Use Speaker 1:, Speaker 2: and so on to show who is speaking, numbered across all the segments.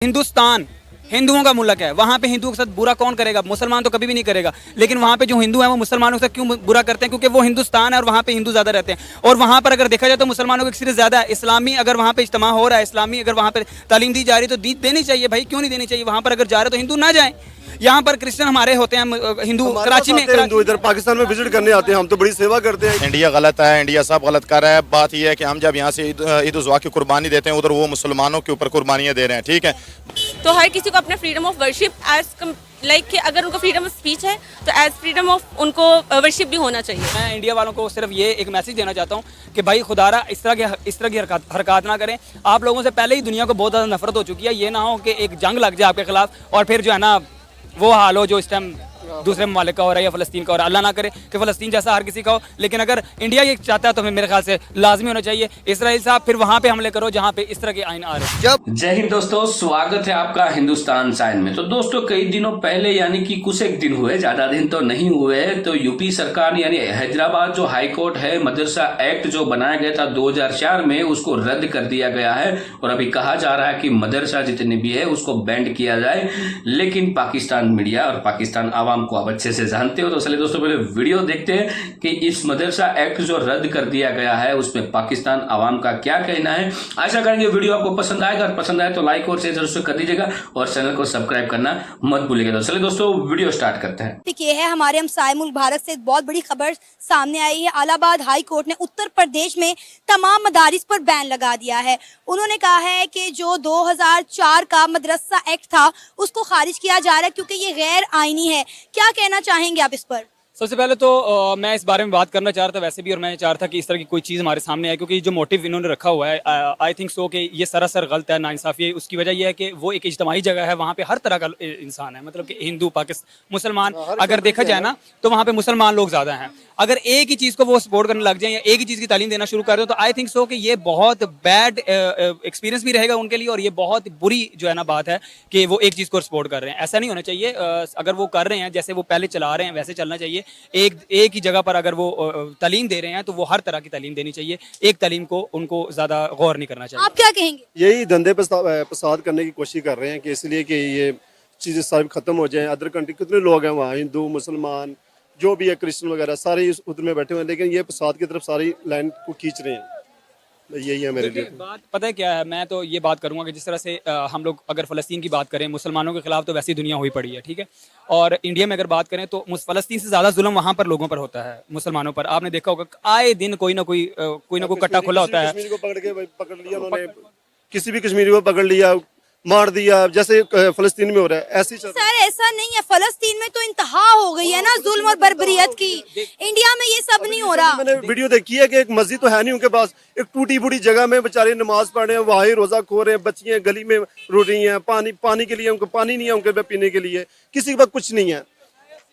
Speaker 1: हिंदुस्तान हिंदुओं का मुल्क है। वहाँ पे हिंदुओं के साथ बुरा कौन करेगा? मुसलमान तो कभी भी नहीं करेगा। लेकिन वहाँ पे जो हिंदू हैं वो मुसलमानों के साथ क्यों बुरा करते हैं? क्योंकि वो हिंदुस्तान है और वहाँ पे हिंदू ज़्यादा रहते हैं। और वहाँ पर अगर देखा जाए तो मुसलमानों की अक्सरियत ज़्यादा है। इस्लामी अगर वहाँ पे इज्तिमा हो रहा है, इस्लामी अगर वहाँ पर तालीम दी जा रही है तो देनी चाहिए भाई, क्यों नहीं देनी चाहिए? वहाँ पर अगर जा रहे तो हिंदू ना जाएं। यहाँ पर क्रिश्चियन हमारे होते हैं, हिंदू कराची में
Speaker 2: हिंदू इधर पाकिस्तान में विजिट करने आते हैं, हम तो बड़ी सेवा करते हैं।
Speaker 3: इंडिया गलत है, इंडिया सब गलत कर रहा है। बात यह है कि हम जब यहाँ से ईद उल जुहा की कुर्बानी देते हैं, उधर वो मुसलमानों के ऊपर कुर्बानियाँ दे रहे हैं। ठीक है,
Speaker 4: तो हर किसी को अपना freedom of worship as like अगर उनको फ्रीडम ऑफ स्पीच है तो एज फ्रीडम ऑफ उनको वर्शिप भी होना चाहिए।
Speaker 1: मैं इंडिया वालों को सिर्फ ये एक मैसेज देना चाहता हूँ कि भाई खुदारा इस तरह की हरकत ना करें। आप लोगों से पहले ही दुनिया को बहुत ज़्यादा नफरत हो चुकी है। ये ना हो कि एक जंग लग जाए आपके खिलाफ और फिर जो है ना वो हाल हो जो इस टाइम दूसरे ममालिक का हो रहा है या फ़लस्तीन का हो रहा है। अल्लाह ना करे कि फ़लस्तीन जैसा हर किसी का हो, लेकिन अगर इंडिया ये चाहता है तो मेरे ख्याल से लाजमी होना चाहिए इस्राइल साहब फिर वहाँ पे हमले करो जहाँ पे इस तरह के आइन आ रहे हैं।
Speaker 5: जय हिंद दोस्तों, स्वागत है आपका हिंदुस्तान साइन में। तो दोस्तों कई दिनों पहले यानी कि कुछ एक दिन हुए, ज्यादा दिन तो नहीं हुए, तो यूपी सरकार यानी हैदराबाद जो हाई कोर्ट है, मदरसा एक्ट जो बनाया गया था 2004 में, उसको रद्द कर दिया गया है। और अभी कहा जा रहा है कि मदरसा जितने भी है उसको बैंड किया जाए। लेकिन पाकिस्तान मीडिया और पाकिस्तान आवाम को आप अच्छे से जानते हो, तो चलिए दोस्तों पहले वीडियो देखते हैं कि इस मदरसा एक्ट जो रद्द कर दिया गया है उसमें पाकिस्तान आवाम का क्या कहना है। आशा करेंगे वीडियो आपको पसंद आएगा, और पसंद आए तो लाइक और शेयर जरूर से कर दीजिएगा और चैनल को सब्सक्राइब करना मत भूलिएगा। तो चलिए दोस्तों वीडियो स्टार्ट करते हैं।
Speaker 6: ये है हमारे हमसाए मुल्क भारत से एक बहुत बड़ी खबर सामने आई है। इलाहाबाद हाई कोर्ट ने उत्तर प्रदेश में तमाम मदारिस पर बैन लगा दिया है। उन्होंने कहा है कि जो 2004 का मदरसा एक्ट था उसको खारिज किया जा रहा है क्योंकि ये गैर आईनी है। क्या कहना चाहेंगे आप इस पर?
Speaker 1: सबसे पहले तो मैं इस बारे में बात करना चाह रहा था वैसे भी, और मैं चाह रहा था कि इस तरह की कोई चीज़ हमारे सामने आए, क्योंकि जो मोटिव इन्होंने रखा हुआ है आई थिंक सो कि ये सरासर गलत है, नाइंसाफ़ी है। उसकी वजह यह है कि वो एक इज्तिमाई जगह है, वहाँ पे हर तरह का इंसान है, मतलब कि हिंदू पाकिस्तान मुसलमान अगर देखा जाए ना तो वहाँ पे मुसलमान लोग ज़्यादा हैं। अगर एक ही चीज़ को वो सपोर्ट करने लग जाए या एक ही चीज़ की तालीम देना शुरू कर दो तो आई थिंक सो कि ये बहुत बैड एक्सपीरियंस भी रहेगा उनके लिए, और ये बहुत बुरी जो है ना बात है कि वो एक चीज़ को सपोर्ट कर रहे हैं। ऐसा नहीं होना चाहिए। अगर वो कर रहे हैं जैसे वो पहले चला रहे हैं वैसे चलना चाहिए। एक ही जगह पर अगर वो तालीम दे रहे हैं तो वो हर तरह की तालीम देनी चाहिए, एक तालीम को उनको ज़्यादा गौर नहीं करना चाहिए।
Speaker 6: आप क्या कहेंगे?
Speaker 2: यही धंधे फसाद करने की कोशिश कर रहे हैं कि इसलिए कि ये चीज़ें सारी खत्म हो जाएं। अदर कंट्री कितने लोग हैं वहाँ, हिंदू मुसलमान जो भी है, क्रिश्चियन वगैरह सारे उधर में बैठे हुए हैं, लेकिन ये फसाद की तरफ सारी लाइन को खींच रहे हैं। यही है मेरे लिए।
Speaker 1: बात पता है क्या है, मैं तो ये बात करूंगा कि जिस तरह से हम लोग अगर फ़लस्तीन की बात करें, मुसलमानों के खिलाफ तो वैसी दुनिया हुई पड़ी है, ठीक है। और इंडिया में अगर बात करें तो फ़लस्तीन से ज़्यादा जुल्म वहाँ पर लोगों पर होता है, मुसलमानों पर। आपने देखा होगा आए दिन कोई ना कोई कट्टा खुला होता है।
Speaker 2: कश्मीरी को पकड़ लिया उन्होंने, किसी भी कश्मीरी को पकड़ लिया, मार दिया, जैसे फ़लस्तीन में हो रहा है ऐसे ही।
Speaker 6: सर ऐसा नहीं है, फ़लस्तीन में तो इंतहा हो गई है ना जुल्म और बर्बरियत की। इंडिया में ये सब नहीं हो रहा।
Speaker 2: मैंने वीडियो देखी है कि एक मस्जिद तो है नहीं उनके पास, एक टूटी फूटी जगह में बेचारे नमाज पढ़ रहे हैं, वहाँ ही रोजा खो रहे हैं, बच्चियां गली में रो रही हैं, पानी के लिए उनको पानी नहीं है, उनके पीने के लिए किसी के पास कुछ नहीं है।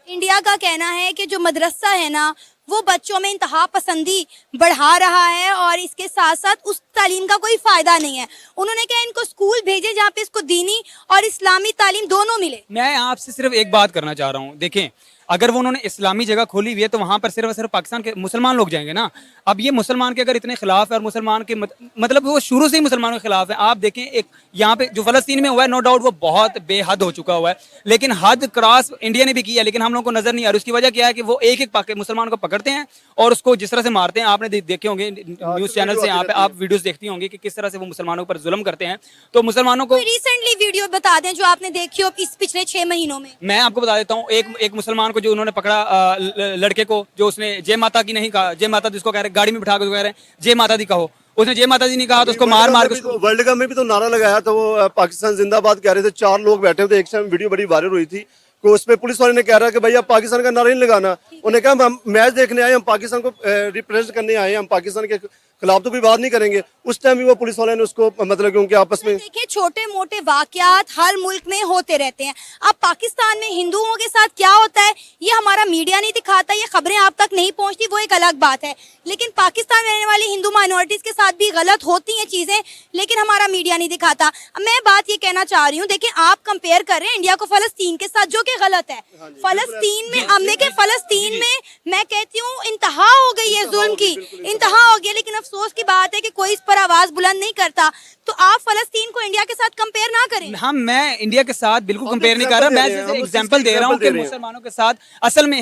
Speaker 6: इंडिया का कहना है कि जो मदरसा है ना वो बच्चों में इंतहा पसंदी बढ़ा रहा है और इसके साथ साथ उस तालीम का कोई फायदा नहीं है। उन्होंने कहा इनको स्कूल भेजे जहाँ पे इसको दीनी और इस्लामी तालीम दोनों मिले।
Speaker 1: मैं आपसे सिर्फ एक बात करना चाह रहा हूँ, देखें अगर वो उन्होंने इस्लामी जगह खोली हुई है तो वहाँ पर सिर्फ पाकिस्तान के मुसलमान लोग जाएंगे ना। अब ये मुसलमान के अगर इतने खिलाफ है और मुसलमान के मतलब वो शुरू से ही मुसलमानों के खिलाफ है। आप देखें एक यहाँ पे जो फ़लस्तीन में हुआ है, नो डाउट वो बहुत बेहद हो चुका हुआ है, लेकिन हद क्रॉस इंडिया ने भी किया, लेकिन हम लोग को नजर नहीं आ रही। उसकी वजह क्या है कि वो एक मुसलमान को पकड़ते हैं और उसको जिस तरह से मारते हैं। आपने देखे होंगे न्यूज़ चैनल से, यहाँ पे आप वीडियोस देखती होंगी कि किस तरह से वो मुसलमानों पर जुल्म करते हैं। तो मुसलमानों को
Speaker 6: रिसेंटली वीडियो बता दें जो आपने देखी हो इस पिछले 6 महीनों में।
Speaker 1: मैं आपको बता देता हूँ, एक मुसलमान को जो उन्होंने पकड़ा, लड़के को, जो उसने जय माता की नहीं कहा, जय माता जिसको कह रहे हैं, गाड़ी में बिठा कर कह रहे हैं जय माता दी कहो, उसने जय माता दी नहीं कहा तो उसको मार के
Speaker 2: वर्ल्ड कप में भी तो नारा लगाया था, वो पाकिस्तान जिंदाबाद कह रहे थे। 4 लोग बैठे थे, एक टाइम वीडियो बड़ी वायरल हुई थी, तो उसमें पुलिस वाले ने कह रहा है कि भैया पाकिस्तान का नारा नहीं लगाना। उन्होंने कहा हम मैच देखने आए, हम पाकिस्तान को रिप्रेजेंट करने आए, हम पाकिस्तान के खिलाफ तो कोई बात नहीं करेंगे। उस टाइम भी वो पुलिस वाले ने उसको मतलब कि उनके आपस में
Speaker 6: देखिए छोटे मोटे वाकयात हर मुल्क में होते रहते हैं। अब पाकिस्तान में हिंदुओं के साथ क्या होता है ये हमारा मीडिया नहीं दिखाता, ये खबरें आप तक नहीं पहुंचती, वो एक अलग बात है। लेकिन पाकिस्तान में रहने वाली हिंदू माइनॉरिटीज के साथ भी गलत होती हैं चीजें, लेकिन हमारा मीडिया नहीं दिखाता। मैं बात ये कहना चाह रही हूँ, देखिए आप कंपेयर कर रहे हैं इंडिया को फ़लस्तीन के साथ, जो कि गलत है। फ़लस्तीन में हमने के फ़लस्तीन में मैं कहती हूँ इंतहा हो गई है जुल्म की, इंतहा हो गया। लेकिन अब अफसोस की बात है कि कोई इस पर आवाज बुलंद नहीं करता। तो आप फलस्तीन को इंडिया के साथ कंपेयर ना करें।
Speaker 1: मैं इंडिया के साथ बिल्कुल
Speaker 2: हम
Speaker 1: कंपेयर नहीं कर रहा, मैं
Speaker 2: example दे रहे हैं,
Speaker 1: जैसे
Speaker 2: हम
Speaker 1: एग्जांपल दे रहा हूँ कि
Speaker 2: example दे रहे हैं।
Speaker 1: मुसलमानों के साथ असल में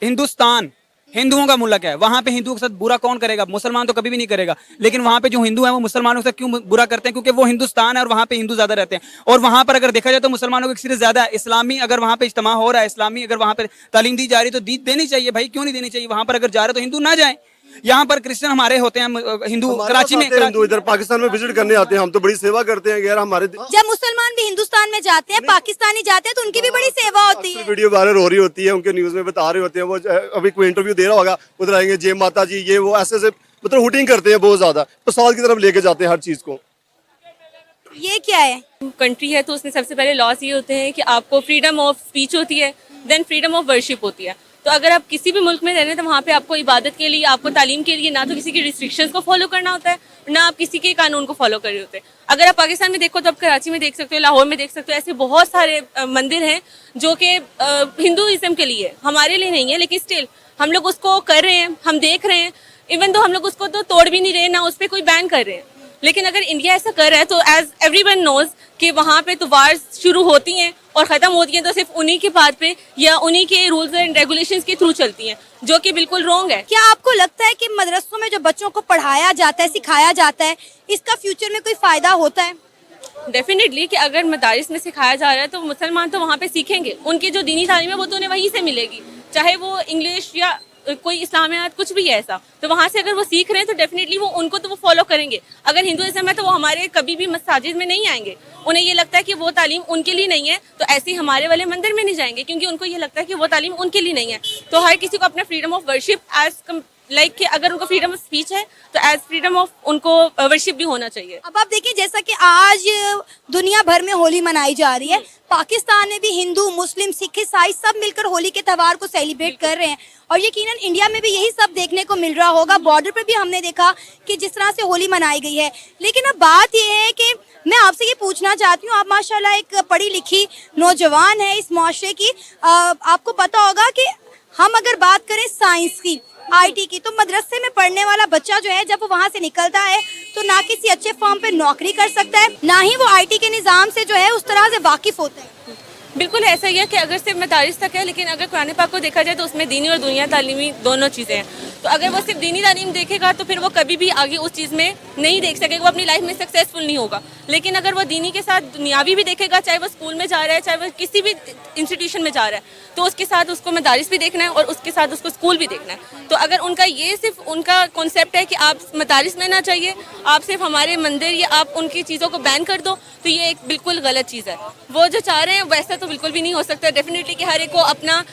Speaker 1: हिंदुस्तान हिंदुओं का मुल्क है, वहां पे हिंदुओं के साथ बुरा कौन करेगा? मुसलमान तो कभी भी नहीं करेगा। लेकिन वहां पे जो हिंदू हैं वो मुसलमानों के साथ क्यों बुरा करते हैं? क्योंकि वो हिंदुस्तान है और वहां पे हिंदू ज्यादा रहते हैं। और वहां पर अगर देखा जाए तो मुसलमानों की अक्सरियत ज्यादा है। इस्लामी अगर वहां पे इज्तिमा हो रहा है, इस्लामी अगर वहां पे तालीम दी जा रही है तो देनी चाहिए भाई, क्यों नहीं देनी चाहिए? वहां पर अगर जा रहे तो हिंदू ना जाए। यहाँ पर क्रिश्चियन हमारे होते हैं, हिंदू कराची में
Speaker 2: हिंदू इधर पाकिस्तान में विजिट करने आते हैं, हम तो बड़ी सेवा करते हैं यार हमारे।
Speaker 6: जब मुसलमान भी हिंदुस्तान में जाते हैं, पाकिस्तानी जाते हैं, तो उनकी भी बड़ी सेवा होती है।
Speaker 2: वीडियो वायरल हो रही होती है, उनके न्यूज में बता रहे होते हैं, वो अभी कोई इंटरव्यू दे रहा होगा, उधर आएंगे जय माता जी, ये वो ऐसे मतलब हुटिंग करते हैं बहुत ज्यादा, तो साल की तरफ लेके जाते हैं हर चीज को।
Speaker 6: ये क्या है?
Speaker 4: कंट्री है तो उसमें सबसे पहले लॉस ये होते हैं कि आपको फ्रीडम ऑफ स्पीच होती है, देन फ्रीडम ऑफ वर्शिप होती है। तो अगर आप किसी भी मुल्क में रह रहे हैं तो वहाँ पे आपको इबादत के लिए, आपको तालीम के लिए ना तो किसी की रिस्ट्रिक्शंस को फॉलो करना होता है, ना आप किसी के कानून को फॉलो कर रहे होते हैं। अगर आप पाकिस्तान में देखो तो आप कराची में देख सकते हो, लाहौर में देख सकते हो, ऐसे बहुत सारे मंदिर हैं जो कि हिंदुइज्म के लिए, हमारे लिए नहीं है, लेकिन स्टिल हम लोग उसको कर रहे हैं, हम देख रहे हैं। इवन तो हम लोग उसको तो तोड़ भी नहीं रहे, ना उस पर कोई बैन कर रहे हैं। लेकिन अगर इंडिया ऐसा कर रहा है तो एज एवरीवन नोज कि वहाँ पे तो वार्स शुरू होती हैं और ख़त्म होती हैं तो सिर्फ उन्हीं के बात पे या उन्हीं के रूल्स एंड रेगुलेशंस के थ्रू चलती हैं, जो कि बिल्कुल रॉन्ग है।
Speaker 6: क्या आपको लगता है कि मदरसों में जो बच्चों को पढ़ाया जाता है, सिखाया जाता है, इसका फ्यूचर में कोई फायदा होता है?
Speaker 4: डेफिनेटली कि अगर मदारिस में सिखाया जा रहा है तो मुसलमान तो वहाँ पे सीखेंगे, उनकी जो दीनी तालीम है वो तो उन्हें वहीं से मिलेगी, चाहे वो इंग्लिश या कोई इस्लामियात कुछ भी है ऐसा, तो वहाँ से अगर वो सीख रहे हैं तो डेफिनेटली वो उनको तो वो फॉलो करेंगे। अगर हिंदुइज्म है तो वो हमारे कभी भी मसाजिद में नहीं आएंगे, उन्हें ये लगता है कि वो तालीम उनके लिए नहीं है, तो ऐसे ही हमारे वाले मंदिर में नहीं जाएंगे क्योंकि उनको ये लगता है कि वो तालीम उनके लिए नहीं है। तो हर किसी को अपना freedom of worship as like कि अगर उनको फ्रीडम ऑफ स्पीच है तो एज फ्रीडम ऑफ उनको वर्शिप भी होना चाहिए।
Speaker 6: अब आप देखिए, जैसा कि आज दुनिया भर में होली मनाई जा रही है, पाकिस्तान में भी हिंदू, मुस्लिम, सिख, ईसाई सब मिलकर होली के त्यौहार को सेलिब्रेट कर रहे हैं और यकीनन इंडिया में भी यही सब देखने को मिल रहा होगा। बॉर्डर पर भी हमने देखा कि जिस तरह से होली मनाई गई है। लेकिन अब बात यह है कि मैं आपसे ये पूछना चाहती हूँ, आप माशाल्लाह एक पढ़ी लिखी नौजवान है इस मुआशरे की, आपको पता होगा कि हम अगर बात करें साइंस की, IT की, तो मदरसे में पढ़ने वाला बच्चा जो है जब वो वहाँ से निकलता है तो ना किसी अच्छे फॉर्म पे नौकरी कर सकता है, ना ही वो IT के निज़ाम से जो है उस तरह से वाकिफ होता है।
Speaker 4: बिल्कुल ऐसा ही है कि अगर सिर्फ मदारिस तक है, लेकिन अगर कुरान पाक को देखा जाए तो उसमें दीनी और दुनिया तालीमी दोनों चीज़ें हैं। तो अगर वो सिर्फ दीनी तालीम देखेगा तो फिर वो कभी भी आगे उस चीज़ में नहीं देख सकेगा, वो अपनी लाइफ में सक्सेसफुल नहीं होगा। लेकिन अगर वो दीनी के साथ दुनियावी भी देखेगा, चाहे वो स्कूल में जा रहा है, चाहे वो किसी भी इंस्टीट्यूशन में जा रहा है, तो उसके साथ उसको मदारिस भी देखना है और उसके साथ उसको स्कूल भी देखना है। तो अगर उनका ये सिर्फ उनका कॉन्सेप्ट है कि आप मदारिस में ना चाहिए, आप सिर्फ हमारे मंदिर या आप उनकी चीज़ों को बैन कर दो, तो ये एक बिल्कुल गलत चीज़ है। वो जो चाह रहे हैं वैसा तो बिल्कुल भी नहीं हो सकता। डेफिनेटली कि हर एक को अपना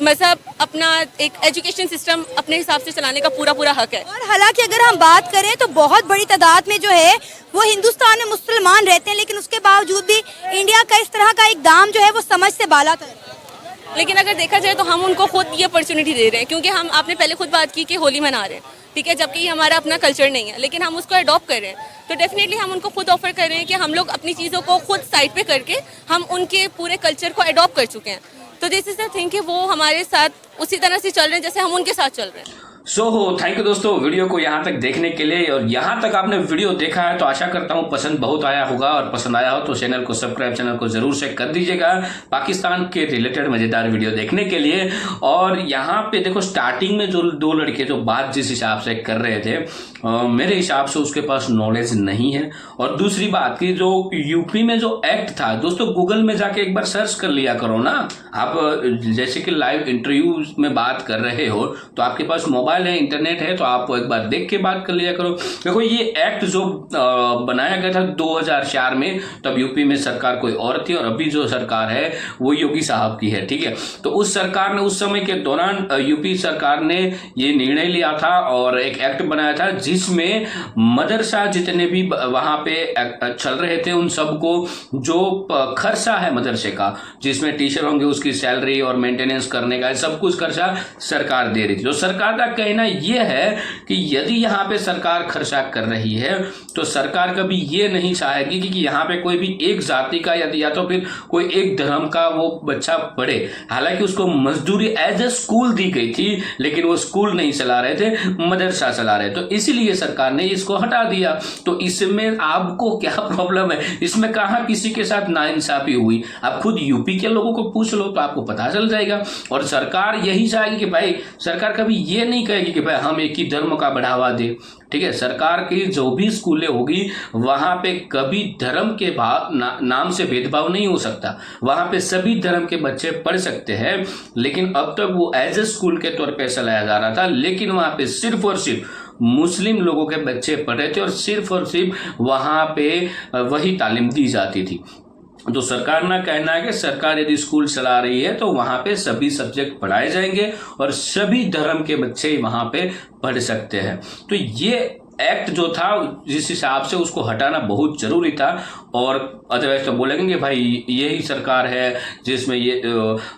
Speaker 4: मजहब, अपना एक एजुकेशन सिस्टम अपने हिसाब से चलाने का पूरा हक है।
Speaker 6: और हालांकि अगर हम बात करें तो बहुत बड़ी तादाद में जो है वो हिंदुस्तान में मुसलमान रहते हैं, लेकिन उसके बावजूद भी इंडिया का इस तरह का इकदाम जो है वो समझ से बाला तर है।
Speaker 4: लेकिन अगर देखा जाए तो हम उनको खुद ये अपॉर्चुनिटी दे रहे हैं, क्योंकि हम आपने पहले खुद बात की कि होली मना रहे हैं, ठीक है, जबकि हमारा अपना कल्चर नहीं है, लेकिन हम उसको अडॉप्ट कर रहे हैं। तो डेफिनेटली हम उनको खुद ऑफर कर रहे हैं कि हम लोग अपनी चीज़ों को खुद साइड पे करके हम उनके पूरे कल्चर को अडॉप्ट कर चुके हैं। तो दिस इज द थिंग कि वो हमारे साथ उसी तरह से चल रहे हैं जैसे हम उनके साथ चल रहे हैं।
Speaker 5: थैंक यू दोस्तों वीडियो को यहाँ तक देखने के लिए। और यहाँ तक आपने वीडियो देखा है तो आशा करता हूँ पसंद बहुत आया होगा, और पसंद आया हो तो चैनल को सब्सक्राइब, चैनल को जरूर से कर दीजिएगा पाकिस्तान के रिलेटेड मज़ेदार वीडियो देखने के लिए। और यहाँ पे देखो स्टार्टिंग में जो दो लड़के जो बात जिस हिसाब से कर रहे थे, मेरे हिसाब से उसके पास नॉलेज नहीं है। और दूसरी बात की जो यूपी में जो एक्ट था दोस्तों, गूगल में जाके एक बार सर्च कर लिया करो ना। आप जैसे कि लाइव इंटरव्यू में बात कर रहे हो तो आपके पास मोबाइल है, इंटरनेट है, तो आप एक बार देख के बात कर लिया करो। देखो ये एक्ट जो बनाया गया था 2004 में, तब यूपी में सरकार कोई और थी और अभी जो सरकार है वो योगी साहब की है, ठीक है। तो उस सरकार ने उस समय के दौरान यूपी सरकार ने ये निर्णय लिया था और एक एक्ट बनाया था जिसमें मदरसा जितने भी वहां पे चल रहे थे उन सबको जो खर्चा है मदरसे का, जिसमें टीचर होंगे उसकी सैलरी और मेंटेनेंस करने का सब कुछ खर्चा सरकार दे रही थी। जो सरकार का कहना यह है कि यदि यहाँ पे सरकार खर्चा कर रही है तो सरकार कभी ये नहीं चाहेगी कि यहाँ पे कोई भी एक जाति का या तो फिर कोई एक धर्म का वो बच्चा पढ़े। हालांकि उसको मजदूरी एज ए स्कूल दी गई थी, लेकिन वो स्कूल नहीं चला रहे थे, मदरसा चला रहे, तो इसीलिए सरकार ने इसको हटा दिया। तो इसमें आपको क्या प्रॉब्लम है? इसमें कहाँ किसी के साथ नाइंसाफी हुई? आप खुद यूपी के लोगों को पूछ लो तो आपको पता चल जाएगा। और सरकार यही चाहेगी कि भाई, सरकार कभी ये नहीं कहेगी कि भाई हम एक ही धर्म का बढ़ावा दे, ठीक है। सरकार की जो भी स्कूलें होगी वहां पे कभी धर्म के नाम से भेदभाव नहीं हो सकता, वहां पे सभी धर्म के बच्चे पढ़ सकते हैं। लेकिन अब तक वो एज ए स्कूल के तौर पे चलाया जा रहा था, लेकिन वहां पे सिर्फ और सिर्फ मुस्लिम लोगों के बच्चे पढ़ रहे थे और सिर्फ वहां पे वही तालीम दी जाती थी। तो सरकार ना कहना है कि सरकार यदि स्कूल चला रही है तो वहां पे सभी सब्जेक्ट पढ़ाए जाएंगे और सभी धर्म के बच्चे वहां पे पढ़ सकते हैं। तो ये एक्ट जो था जिस हिसाब से उसको हटाना बहुत जरूरी था। और अदरवाइज तो बोलेंगे भाई यही सरकार है जिसमें ये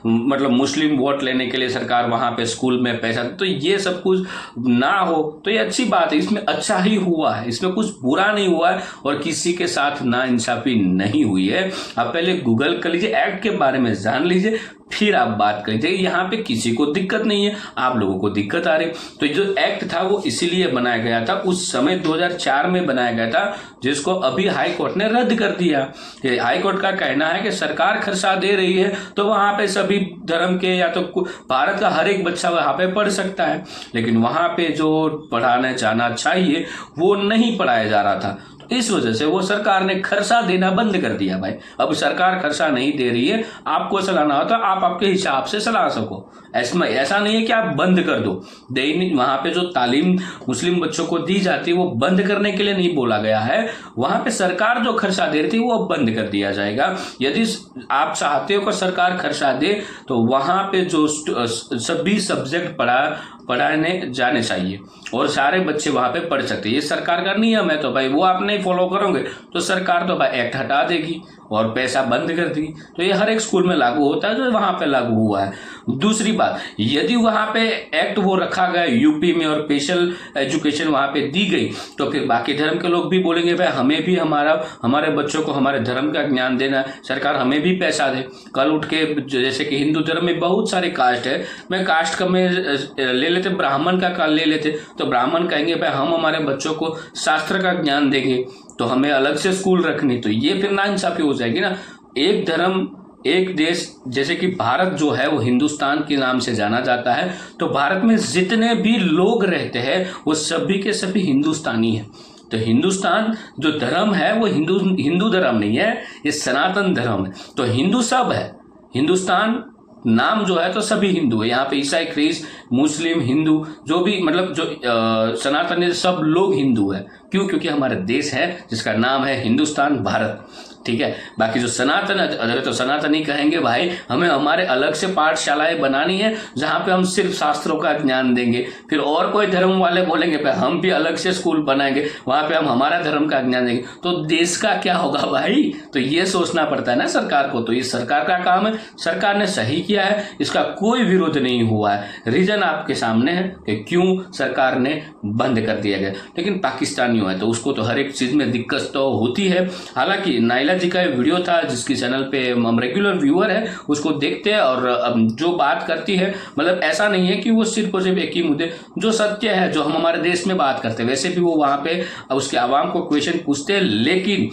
Speaker 5: मतलब मुस्लिम वोट लेने के लिए सरकार वहां पे स्कूल में पैसा, तो ये सब कुछ ना हो तो ये अच्छी बात है। इसमें अच्छा ही हुआ है, इसमें कुछ बुरा नहीं हुआ है और किसी के साथ नाइंसाफी नहीं हुई है। आप पहले गूगल कर लीजिए, एक्ट के बारे में जान लीजिए, फिर आप बात करिए। यहाँ पे किसी को दिक्कत नहीं है, आप लोगों को दिक्कत आ रही। तो जो एक्ट था वो इसीलिए बनाया गया था, उस समय 2004 में बनाया गया था, जिसको अभी हाई कोर्ट ने रद्द कर दिया। हाई कोर्ट का कहना है कि सरकार खर्चा दे रही है तो वहां पे सभी धर्म के या तो भारत का हर एक बच्चा वहां पे पढ़ सकता है, लेकिन वहां पे जो पढ़ाने जाना चाहिए वो नहीं पढ़ाया जा रहा था। इस वजह से वो सरकार ने खर्चा देना बंद कर दिया। भाई अब सरकार खर्चा नहीं दे रही है, आपको चलाना हो तो आप आपके हिसाब से चला सको। ऐसा नहीं है कि आप बंद कर दो। वहां पे जो तालीम मुस्लिम बच्चों को दी जाती है वो बंद करने के लिए नहीं बोला गया है, वहां पे सरकार जो खर्चा दे रही थी वो बंद कर दिया जाएगा। यदि आप चाहते हो कि सरकार खर्चा दे तो वहां पे जो सभी सब्जेक्ट पढ़ाने जाने चाहिए और सारे बच्चे वहां पे पढ़ सकते हैं। ये सरकार का नियम है, तो भाई वो आप नहीं फॉलो करोगे तो सरकार तो भाई एक्ट हटा देगी और पैसा बंद कर दी। तो ये हर एक स्कूल में लागू होता है जो वहां पे लागू हुआ है। दूसरी बात, यदि वहां पे एक्ट वो रखा गया यूपी में और स्पेशल एजुकेशन वहां पे दी गई तो फिर बाकी धर्म के लोग भी बोलेंगे भाई हमें भी हमारे बच्चों को हमारे धर्म का ज्ञान देना, सरकार हमें भी पैसा दे। कल उठ के जैसे कि हिंदू धर्म में बहुत सारे कास्ट है, मैं कास्ट का में ले लेते, ब्राह्मण का ले लेते, तो ब्राह्मण कहेंगे भाई हम हमारे बच्चों को शास्त्र का ज्ञान देंगे तो हमें अलग से स्कूल रखनी, तो ये फिर नाइंसाफी हो जाएगी ना। एक धर्म एक देश, जैसे कि भारत जो है वो हिंदुस्तान के नाम से जाना जाता है, तो भारत में जितने भी लोग रहते हैं वो सभी के सभी हिंदुस्तानी हैं। तो हिंदुस्तान जो धर्म है वो हिंदू धर्म नहीं है, ये सनातन धर्म है। तो हिंदू सब है, हिंदुस्तान नाम जो है तो सभी हिंदू है। यहाँ पे ईसाई, ख्रीस्त, मुस्लिम, हिंदू जो भी मतलब जो सनातन सब लोग हिंदू है। क्यों? क्योंकि हमारा देश है जिसका नाम है हिंदुस्तान, भारत, ठीक है। बाकी जो सनातन अगर तो सनातनी कहेंगे भाई हमें हमारे अलग से पाठशालाएं बनानी है जहां पे हम सिर्फ शास्त्रों का ज्ञान देंगे। फिर और कोई धर्म वाले बोलेंगे भाई हम भी अलग से स्कूल बनाएंगे, वहां पे हम हमारा धर्म का ज्ञान देंगे, तो देश का क्या होगा भाई? तो ये सोचना पड़ता है ना सरकार को। तो ये सरकार का काम है, सरकार ने सही किया है, इसका कोई विरोध नहीं हुआ है। रीजन आपके सामने है कि क्यों सरकार ने बंद कर दिया गया। लेकिन पाकिस्तानियों है तो उसको तो हर एक चीज में दिक्कत तो होती है। हालांकि नाइला जी का वीडियो था जिसकी चैनल पे हम रेगुलर व्यूअर है, उसको देखते हैं और जो बात करती है मतलब ऐसा नहीं है कि वो सिर्फ और सिर्फ एक ही मुद्दे, जो सत्य है जो हम हमारे देश में बात करते हैं वैसे भी वो वहां पे उसके आवाम को क्वेश्चन पूछते हैं। लेकिन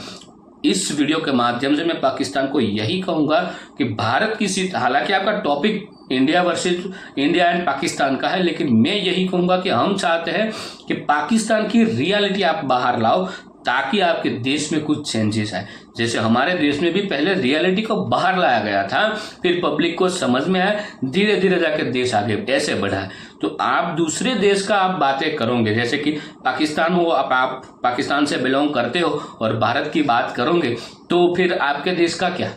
Speaker 5: इस वीडियो के माध्यम से मैं पाकिस्तान को यही कहूंगा कि भारत की, हालांकि आपका topic India versus India and Pakistan का है, लेकिन मैं यही कहूंगा कि हम चाहते हैं कि पाकिस्तान की रियलिटी आप बाहर लाओ ताकि आपके देश में कुछ चेंजेस आए। जैसे हमारे देश में भी पहले रियलिटी को बाहर लाया गया था, फिर पब्लिक को समझ में आया, धीरे धीरे जाकर देश आगे ऐसे बढ़ा है। तो आप दूसरे देश का आप बातें करोगे, जैसे कि पाकिस्तान हो, आप पाकिस्तान से बिलोंग करते हो और भारत की बात करोगे तो फिर आपके देश का क्या?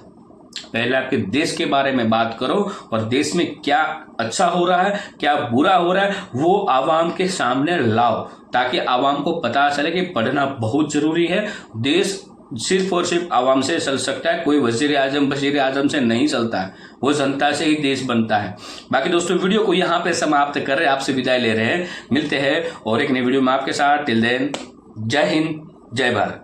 Speaker 5: पहले आपके देश के बारे में बात करो और देश में क्या अच्छा हो रहा है क्या बुरा हो रहा है वो आवाम के सामने लाओ, ताकि आवाम को पता चले कि पढ़ना बहुत जरूरी है। देश सिर्फ और सिर्फ आवाम से चल सकता है। कोई वजीर आजम से नहीं चलता है, वो जनता से ही देश बनता है। बाकी दोस्तों वीडियो को यहाँ पे समाप्त कर रहे हैं, आपसे विदाई ले रहे हैं। मिलते हैं और एक नई वीडियो में आपके साथ। टिल देन, जय हिंद, जय भारत।